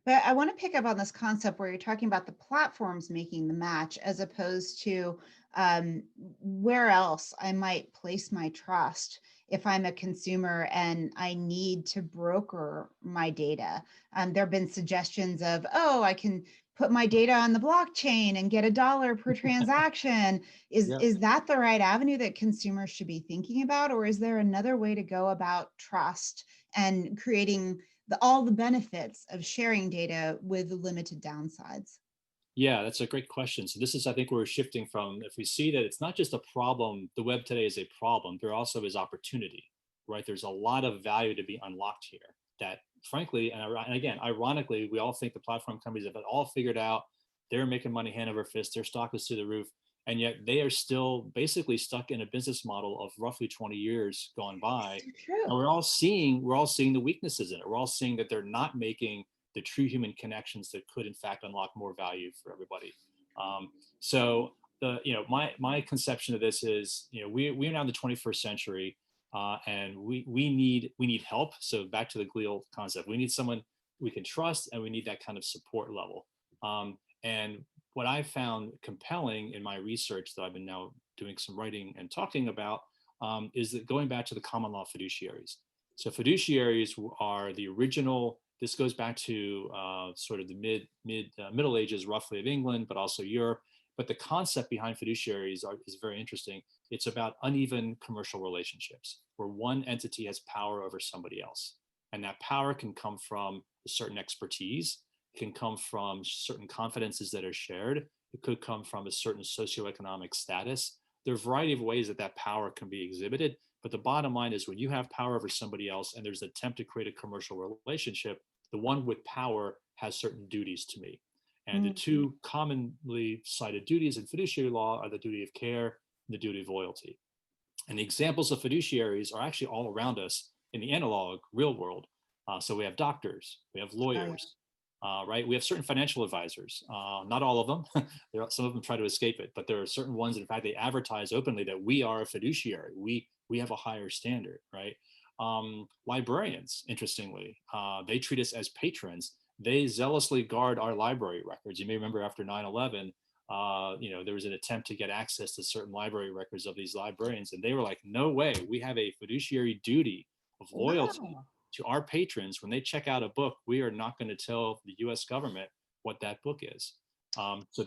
But I want to pick up on this concept where you're talking about the platforms making the match as opposed to where else I might place my trust if I'm a consumer and I need to broker my data. There have been suggestions of, oh, I can put my data on the blockchain and get $1 per transaction. Yeah. Is that the right avenue that consumers should be thinking about? Or is there another way to go about trust and creating all the benefits of sharing data with limited downsides? Yeah, that's a great question. So this is, I think, where we're shifting from, if we see that it's not just a problem, the web today is a problem, there also is opportunity, right? There's a lot of value to be unlocked here that frankly, and again, ironically, we all think the platform companies have it all figured out. They're making money hand over fist, their stock is through the roof. And yet they are still basically stuck in a business model of roughly 20 years gone by. So And true. we're all seeing the weaknesses in it. We're all seeing that they're not making the true human connections that could in fact unlock more value for everybody. Um, so my conception of this is, we're now in the 21st century, and we need help. So back to the GLIA concept, we need someone we can trust, and we need that kind of support level. And what I found compelling in my research that I've been now doing some writing and talking about, is that going back to the common law fiduciaries. So fiduciaries are the original. This goes back to sort of the Middle Ages, roughly, of England, but also Europe. But the concept behind fiduciaries is very interesting. It's about uneven commercial relationships where one entity has power over somebody else, and that power can come from a certain expertise, it can come from certain confidences that are shared, it could come from a certain socioeconomic status. There are a variety of ways that that power can be exhibited. But the bottom line is, when you have power over somebody else and there's an attempt to create a commercial relationship, the one with power has certain duties to me. And the Mm. two commonly cited duties in fiduciary law are the duty of care and the duty of loyalty. And the examples of fiduciaries are actually all around us in the analog real world. So we have doctors, we have Oh, yeah. lawyers, right? We have certain financial advisors. Not all of them. Some of them try to escape it, but there are certain ones. In fact, they advertise openly that we are a fiduciary. We have a higher standard, right? Librarians, interestingly, they treat us as patrons. They zealously guard our library records. You may remember after 9/11, there was an attempt to get access to certain library records of these librarians, and they were like, "No way! We have a fiduciary duty of loyalty Wow. to our patrons. When they check out a book, we are not going to tell the U.S. government what that book is." So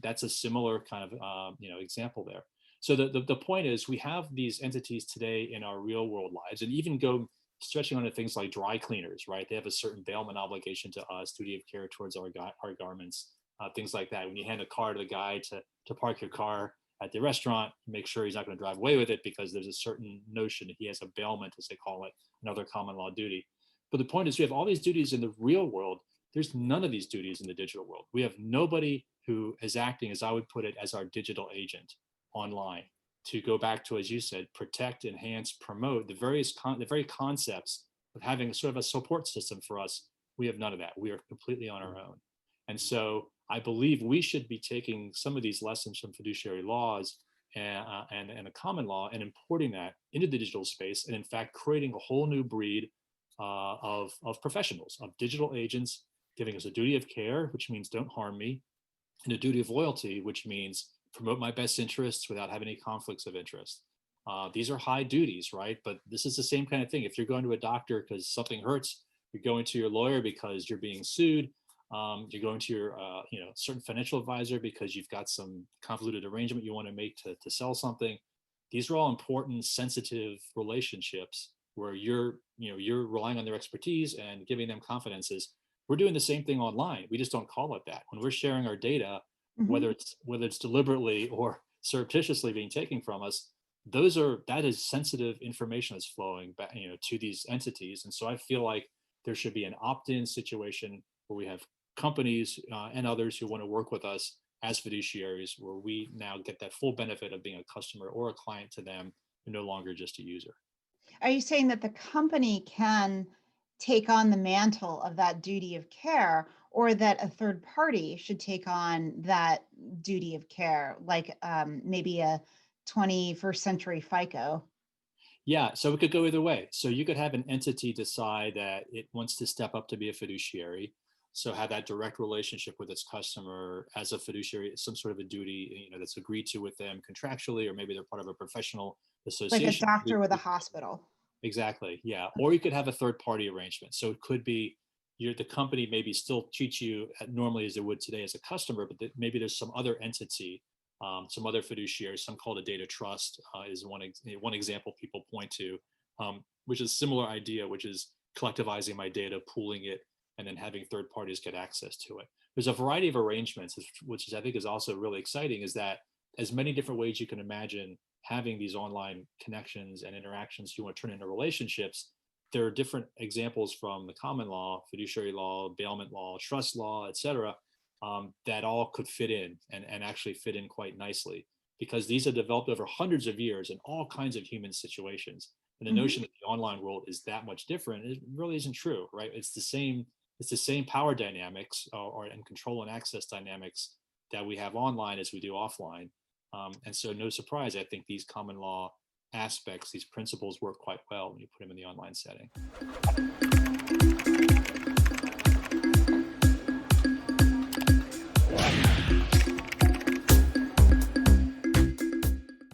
that's a similar kind of example there. So the point is, we have these entities today in our real world lives, and even go stretching onto things like dry cleaners, right? They have a certain bailment obligation to us, duty of care towards our garments, things like that. When you hand a car to the guy to park your car at the restaurant, make sure he's not going to drive away with it, because there's a certain notion that he has a bailment, as they call it, another common law duty. But the point is, we have all these duties in the real world. There's none of these duties in the digital world. We have nobody who is acting, as I would put it, as our digital agent online, to go back to, as you said, protect, enhance, promote the very concepts of having a sort of a support system for us. We have none of that. We are completely on our own. And so I believe we should be taking some of these lessons from fiduciary laws and a common law, and importing that into the digital space, and in fact creating a whole new breed of professionals, of digital agents, giving us a duty of care, which means don't harm me, and a duty of loyalty, which means promote my best interests without having any conflicts of interest. These are high duties, right? But this is the same kind of thing. If you're going to a doctor because something hurts, you're going to your lawyer because you're being sued, you're going to your certain financial advisor because you've got some convoluted arrangement you want to make to sell something. These are all important, sensitive relationships where you're relying on their expertise and giving them confidences. We're doing the same thing online. We just don't call it that. When we're sharing our data, Mhm. whether it's deliberately or surreptitiously being taken from us, that is sensitive information that's flowing back, to these entities. And so I feel like there should be an opt-in situation where we have companies and others who want to work with us as fiduciaries, where we now get that full benefit of being a customer or a client to them, and no longer just a user. Are you saying that the company can take on the mantle of that duty of care, or that a third party should take on that duty of care, like maybe a 21st century FICO? Yeah, so it could go either way. So you could have an entity decide that it wants to step up to be a fiduciary. So have that direct relationship with its customer as a fiduciary, some sort of a duty, that's agreed to with them contractually, or maybe they're part of a professional Like a association. doctor with a hospital. Exactly. Yeah. Or you could have a third party arrangement. So it could be the company maybe still treats you normally as it would today as a customer, but maybe there's some other entity, some other fiduciary, some called a data trust is one example people point to, which is similar idea, which is collectivizing my data, pooling it, and then having third parties get access to it. There's a variety of arrangements, which is, I think is also really exciting, is that as many different ways you can imagine having these online connections and interactions you want to turn into relationships. There are different examples from the common law, fiduciary law, bailment law, trust law, et cetera, that all could fit in and actually fit in quite nicely, because these are developed over hundreds of years in all kinds of human situations. And the notion that the online world is that much different, it really isn't true, right? It's the same power dynamics and control and access dynamics that we have online as we do offline. And so no surprise, I think these common law aspects, these principles work quite well when you put them in the online setting.